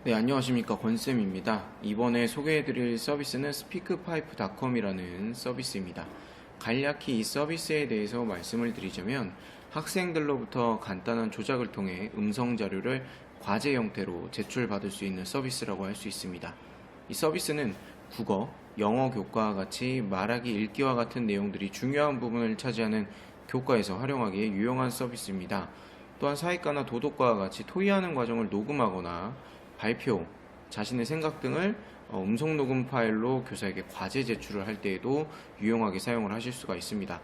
네, 안녕하십니까. 권쌤입니다. 이번에 소개해드릴 서비스는 스피크파이프닷컴이라는 서비스입니다. 간략히 이 서비스에 대해서 말씀을 드리자면 학생들로부터 간단한 조작을 통해 음성 자료를 과제 형태로 제출받을 수 있는 서비스라고 할 수 있습니다. 이 서비스는 국어, 영어 교과와 같이 말하기, 읽기와 같은 내용들이 중요한 부분을 차지하는 교과에서 활용하기에 유용한 서비스입니다. 또한 사회과나 도덕과와 같이 토의하는 과정을 녹음하거나 발표, 자신의 생각 등을 음성 녹음 파일로 교사에게 과제 제출을 할 때에도 유용하게 사용을 하실 수가 있습니다.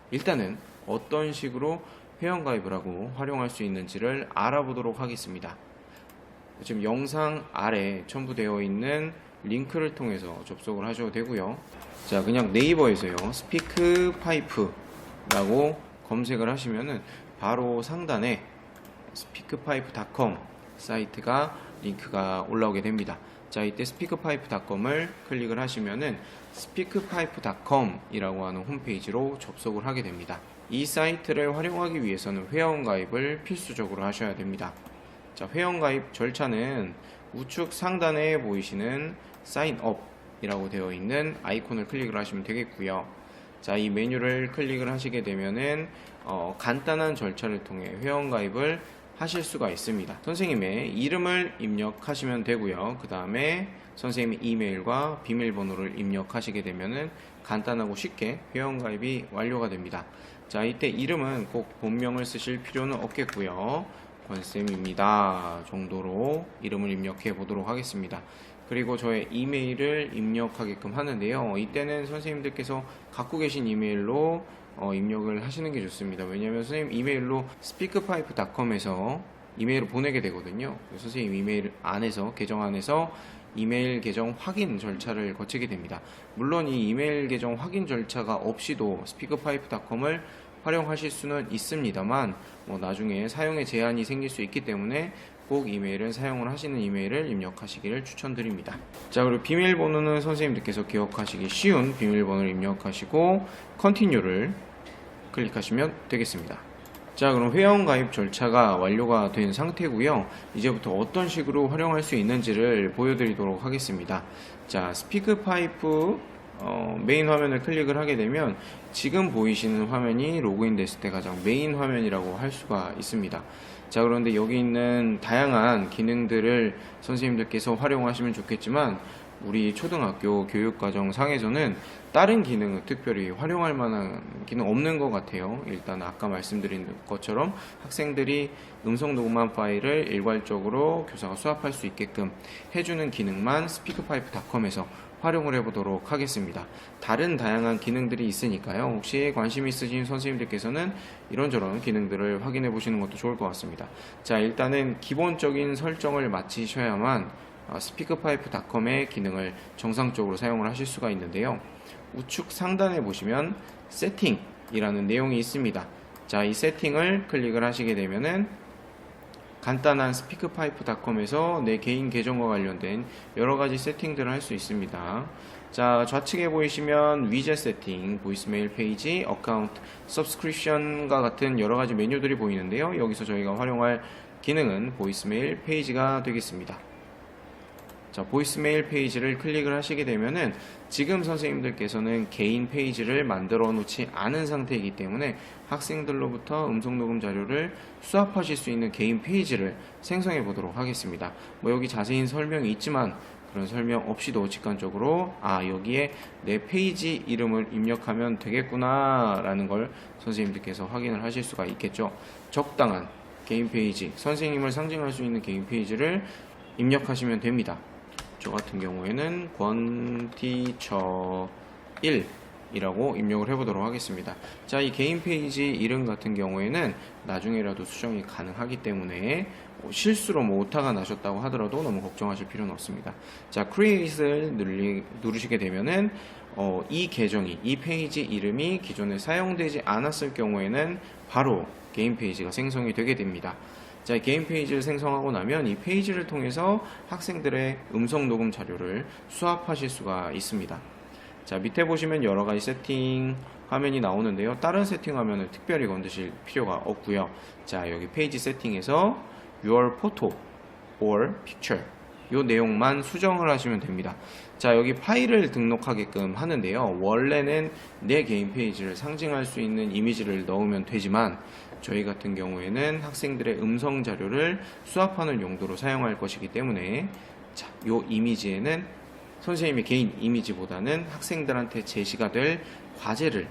일단은 어떤 식으로 회원가입을 하고 활용할 수 있는지를 알아보도록 하겠습니다. 지금 영상 아래 첨부되어 있는 링크를 통해서 접속을 하셔도 되고요. 자, 그냥 네이버에서요, 스피크파이프라고 검색을 하시면은 바로 상단에 스피크파이프닷컴 사이트가 링크가 올라오게 됩니다. 자, 이때 스피크파이프닷컴을 클릭을 하시면은 스피크파이프닷컴이라고 하는 홈페이지로 접속을 하게 됩니다. 이 사이트를 활용하기 위해서는 회원가입을 필수적으로 하셔야 됩니다. 자, 회원가입 절차는 우측 상단에 보이시는 사인업이라고 되어 있는 아이콘을 클릭을 하시면 되겠고요. 자, 이 메뉴를 클릭을 하시게 되면은 간단한 절차를 통해 회원가입을 하실 수가 있습니다. 선생님의 이름을 입력하시면 되고요. 그 다음에 선생님의 이메일과 비밀번호를 입력하시게 되면은 간단하고 쉽게 회원가입이 완료가 됩니다. 자, 이때 이름은 꼭 본명을 쓰실 필요는 없겠고요. 권쌤입니다 정도로 이름을 입력해 보도록 하겠습니다. 그리고 저의 이메일을 입력하게끔 하는데요. 이때는 선생님들께서 갖고 계신 이메일로 입력을 하시는 게 좋습니다. 왜냐하면 선생님 이메일로 speakpipe.com에서 이메일을 보내게 되거든요. 선생님 이메일 안에서, 계정 안에서 이메일 계정 확인 절차를 거치게 됩니다. 물론 이 이메일 계정 확인 절차가 없이도 speakpipe.com을 활용하실 수는 있습니다만 나중에 사용에 제한이 생길 수 있기 때문에 꼭 이메일을 사용을 하시는 이메일을 입력하시기를 추천드립니다. 자, 그리고 비밀번호는 선생님들께서 기억하시기 쉬운 비밀번호를 입력하시고 Continue를 클릭하시면 되겠습니다. 자, 그럼 회원가입 절차가 완료가 된 상태고요. 이제부터 어떤 식으로 활용할 수 있는지를 보여드리도록 하겠습니다. 자, 스피크파이프 메인 화면을 클릭을 하게 되면 지금 보이시는 화면이 로그인 됐을 때 가장 메인 화면이라고 할 수가 있습니다. 자, 그런데 여기 있는 다양한 기능들을 선생님들께서 활용하시면 좋겠지만 우리 초등학교 교육과정 상에서는 다른 기능을 특별히 활용할 만한 기능 없는 것 같아요. 일단 아까 말씀드린 것처럼 학생들이 음성 녹음한 파일을 일괄적으로 교사가 수합할 수 있게끔 해주는 기능만 스피크파이프닷컴에서 활용을 해보도록 하겠습니다. 다른 다양한 기능들이 있으니까요. 혹시 관심 있으신 선생님들께서는 이런저런 기능들을 확인해 보시는 것도 좋을 것 같습니다. 자, 일단은 기본적인 설정을 마치셔야만 스피크파이프닷컴의 기능을 정상적으로 사용을 하실 수가 있는데요. 우측 상단에 보시면 세팅이라는 내용이 있습니다. 자, 이 세팅을 클릭을 하시게 되면은 간단한 스피크파이프닷컴에서 내 개인 계정과 관련된 여러가지 세팅들을 할 수 있습니다. 자, 좌측에 보이시면 위젯 세팅, 보이스메일 페이지, 어카운트, 서브스크립션과 같은 여러가지 메뉴들이 보이는데요. 여기서 저희가 활용할 기능은 보이스메일 페이지가 되겠습니다. 자, 보이스메일 페이지를 클릭을 하시게 되면은 지금 선생님들께서는 개인 페이지를 만들어 놓지 않은 상태이기 때문에 학생들로부터 음성 녹음 자료를 수합하실 수 있는 개인 페이지를 생성해 보도록 하겠습니다. 여기 자세히 설명이 있지만 그런 설명 없이도 직관적으로 여기에 내 페이지 이름을 입력하면 되겠구나 라는 걸 선생님들께서 확인을 하실 수가 있겠죠. 적당한 개인 페이지, 선생님을 상징할 수 있는 개인 페이지를 입력하시면 됩니다. 저 같은 경우에는 권티처 1이라고 입력을 해보도록 하겠습니다. 자, 이 개인 페이지 이름 같은 경우에는 나중에라도 수정이 가능하기 때문에 실수로 오타가 나셨다고 하더라도 너무 걱정하실 필요는 없습니다. 자, Create를 누르시게 되면은 이 계정이, 이 페이지 이름이 기존에 사용되지 않았을 경우에는 바로 개인 페이지가 생성이 되게 됩니다. 자, 개인 페이지를 생성하고 나면 이 페이지를 통해서 학생들의 음성 녹음 자료를 수합하실 수가 있습니다. 자, 밑에 보시면 여러가지 세팅 화면이 나오는데요. 다른 세팅 화면을 특별히 건드실 필요가 없고요. 자, 여기 페이지 세팅에서 Your Photo or Picture 요 내용만 수정을 하시면 됩니다. 자, 여기 파일을 등록하게끔 하는데요. 원래는 내 개인 페이지를 상징할 수 있는 이미지를 넣으면 되지만 저희 같은 경우에는 학생들의 음성 자료를 수합하는 용도로 사용할 것이기 때문에 자, 요 이미지에는 선생님의 개인 이미지보다는 학생들한테 제시가 될 과제를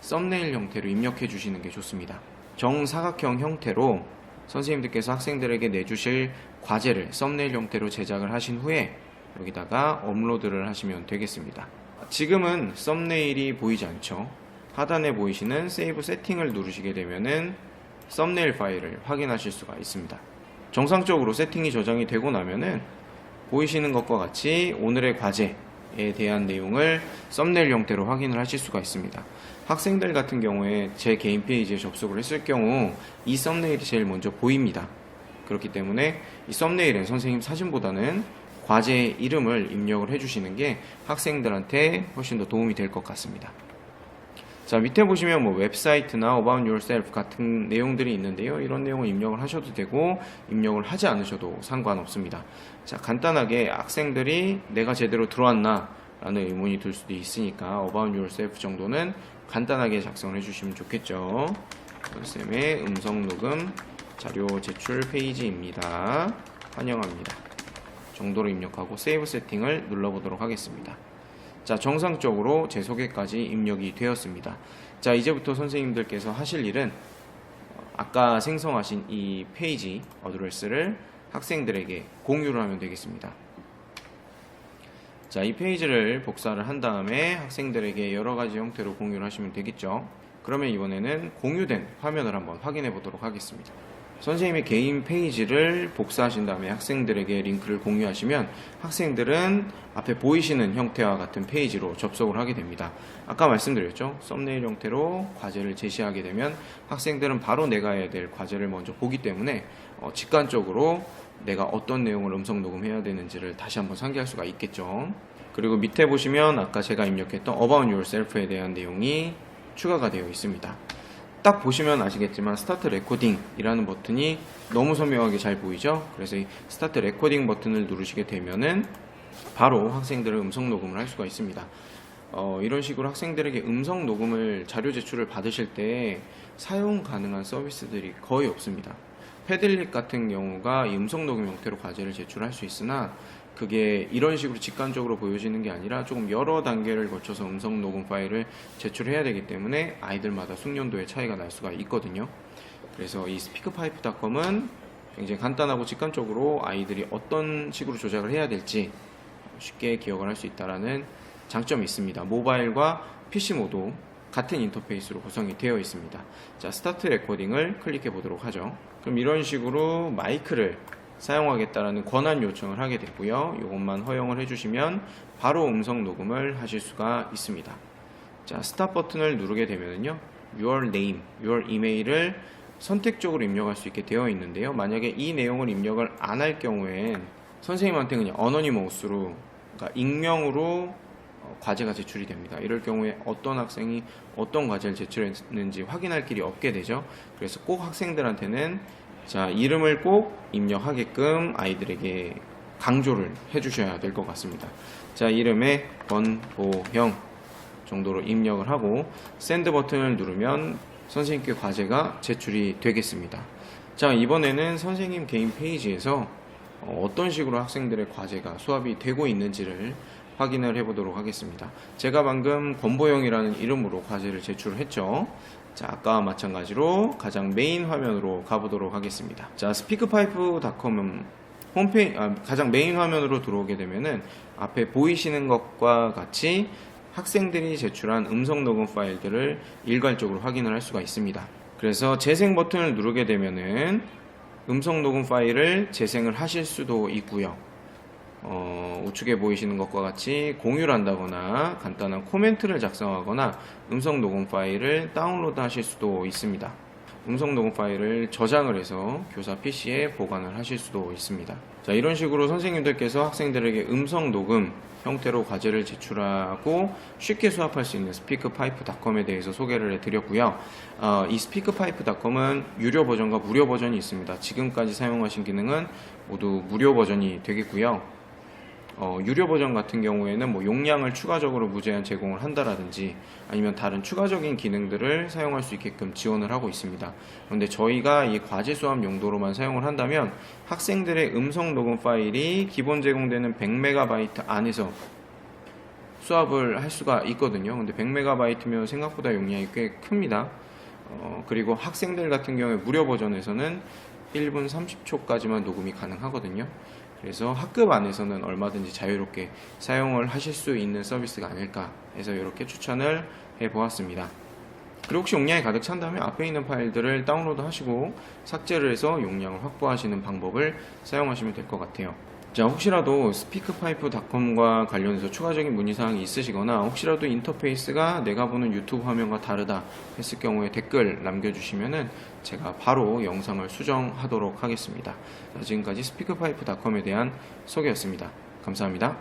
썸네일 형태로 입력해 주시는 게 좋습니다. 정사각형 형태로 선생님들께서 학생들에게 내주실 과제를 썸네일 형태로 제작을 하신 후에 여기다가 업로드를 하시면 되겠습니다. 지금은 썸네일이 보이지 않죠. 하단에 보이시는 세이브 세팅을 누르시게 되면은 썸네일 파일을 확인하실 수가 있습니다. 정상적으로 세팅이 저장이 되고 나면은 보이시는 것과 같이 오늘의 과제에 대한 내용을 썸네일 형태로 확인을 하실 수가 있습니다. 학생들 같은 경우에 제 개인 페이지에 접속을 했을 경우 이 썸네일이 제일 먼저 보입니다. 그렇기 때문에 이 썸네일은 선생님 사진보다는 과제의 이름을 입력을 해주시는 게 학생들한테 훨씬 더 도움이 될 것 같습니다. 자, 밑에 보시면 뭐 웹사이트나 About Yourself 같은 내용들이 있는데요. 이런 내용을 입력을 하셔도 되고 입력을 하지 않으셔도 상관없습니다. 자, 간단하게 학생들이 내가 제대로 들어왔나 라는 의문이 들 수도 있으니까 About Yourself 정도는 간단하게 작성을 해주시면 좋겠죠. 선생님의 음성 녹음 자료 제출 페이지입니다. 환영합니다. 정도로 입력하고 세이브 세팅을 눌러보도록 하겠습니다. 자, 정상적으로 제 소개까지 입력이 되었습니다. 자, 이제부터 선생님들께서 하실 일은 아까 생성하신 이 페이지 어드레스를 학생들에게 공유를 하면 되겠습니다. 자, 이 페이지를 복사를 한 다음에 학생들에게 여러가지 형태로 공유를 하시면 되겠죠. 그러면 이번에는 공유된 화면을 한번 확인해 보도록 하겠습니다. 선생님의 개인 페이지를 복사하신 다음에 학생들에게 링크를 공유하시면 학생들은 앞에 보이시는 형태와 같은 페이지로 접속을 하게 됩니다. 아까 말씀드렸죠. 썸네일 형태로 과제를 제시하게 되면 학생들은 바로 내가 해야 될 과제를 먼저 보기 때문에 직관적으로 내가 어떤 내용을 음성 녹음해야 되는지를 다시 한번 상기할 수가 있겠죠. 그리고 밑에 보시면 아까 제가 입력했던 About Yourself에 대한 내용이 추가가 되어 있습니다. 딱 보시면 아시겠지만 스타트 레코딩 이라는 버튼이 너무 선명하게 잘 보이죠. 그래서 이 스타트 레코딩 버튼을 누르시게 되면은 바로 학생들의 음성 녹음을 할 수가 있습니다. 이런 식으로 학생들에게 음성 녹음을 자료 제출을 받으실 때 사용 가능한 서비스들이 거의 없습니다. 패들릿 같은 경우가 이 음성 녹음 형태로 과제를 제출할 수 있으나 그게 이런 식으로 직관적으로 보여지는 게 아니라 조금 여러 단계를 거쳐서 음성 녹음 파일을 제출해야 되기 때문에 아이들마다 숙련도의 차이가 날 수가 있거든요. 그래서 이 스피크파이프.com은 굉장히 간단하고 직관적으로 아이들이 어떤 식으로 조작을 해야 될지 쉽게 기억을 할 수 있다는 장점이 있습니다. 모바일과 PC 모두 같은 인터페이스로 구성이 되어 있습니다. 자, 스타트 레코딩을 클릭해 보도록 하죠. 그럼 이런 식으로 마이크를 사용하겠다라는 권한 요청을 하게 되고요. 이것만 허용을 해주시면 바로 음성 녹음을 하실 수가 있습니다. 자, 스탑 버튼을 누르게 되면요, Your Name, Your Email을 선택적으로 입력할 수 있게 되어 있는데요. 만약에 이 내용을 입력을 안 할 경우엔 선생님한테 그냥 어너니머스로, 그러니까 익명으로 과제가 제출이 됩니다. 이럴 경우에 어떤 학생이 어떤 과제를 제출했는지 확인할 길이 없게 되죠. 그래서 꼭 학생들한테는 자, 이름을 꼭 입력하게끔 아이들에게 강조를 해주셔야 될 것 같습니다. 자, 이름에 권보형 정도로 입력을 하고 샌드 버튼을 누르면 선생님께 과제가 제출이 되겠습니다. 자, 이번에는 선생님 개인 페이지에서 어떤 식으로 학생들의 과제가 수합이 되고 있는지를 확인을 해보도록 하겠습니다. 제가 방금 권보형이라는 이름으로 과제를 제출을 했죠. 자, 아까와 마찬가지로 가장 메인 화면으로 가보도록 하겠습니다. 자, speakpipe.com 홈페이지, 가장 메인 화면으로 들어오게 되면은 앞에 보이시는 것과 같이 학생들이 제출한 음성 녹음 파일들을 일괄적으로 확인을 할 수가 있습니다. 그래서 재생 버튼을 누르게 되면은 음성 녹음 파일을 재생을 하실 수도 있고요. 우측에 보이시는 것과 같이 공유를 한다거나 간단한 코멘트를 작성하거나 음성 녹음 파일을 다운로드 하실 수도 있습니다. 음성 녹음 파일을 저장을 해서 교사 PC에 보관을 하실 수도 있습니다. 자, 이런 식으로 선생님들께서 학생들에게 음성 녹음 형태로 과제를 제출하고 쉽게 수합할 수 있는 speakpipe.com에 대해서 소개를 해드렸고요. 이 speakpipe.com은 유료 버전과 무료 버전이 있습니다. 지금까지 사용하신 기능은 모두 무료 버전이 되겠고요. 유료 버전 같은 경우에는 뭐 용량을 추가적으로 무제한 제공을 한다라든지 아니면 다른 추가적인 기능들을 사용할 수 있게끔 지원을 하고 있습니다. 그런데 저희가 이 과제 수업 용도로만 사용을 한다면 학생들의 음성 녹음 파일이 기본 제공되는 100MB 안에서 수업을 할 수가 있거든요. 근데 100MB면 생각보다 용량이 꽤 큽니다. 그리고 학생들 같은 경우에 무료 버전에서는 1분 30초까지만 녹음이 가능하거든요. 그래서 학급 안에서는 얼마든지 자유롭게 사용을 하실 수 있는 서비스가 아닐까 해서 이렇게 추천을 해보았습니다. 그리고 혹시 용량이 가득 찬다면 앞에 있는 파일들을 다운로드 하시고 삭제를 해서 용량을 확보하시는 방법을 사용하시면 될 것 같아요. 자, 혹시라도 스피크파이프닷컴과 관련해서 추가적인 문의사항이 있으시거나 혹시라도 인터페이스가 내가 보는 유튜브 화면과 다르다 했을 경우에 댓글 남겨주시면은 제가 바로 영상을 수정하도록 하겠습니다. 자, 지금까지 스피크파이프닷컴에 대한 소개였습니다. 감사합니다.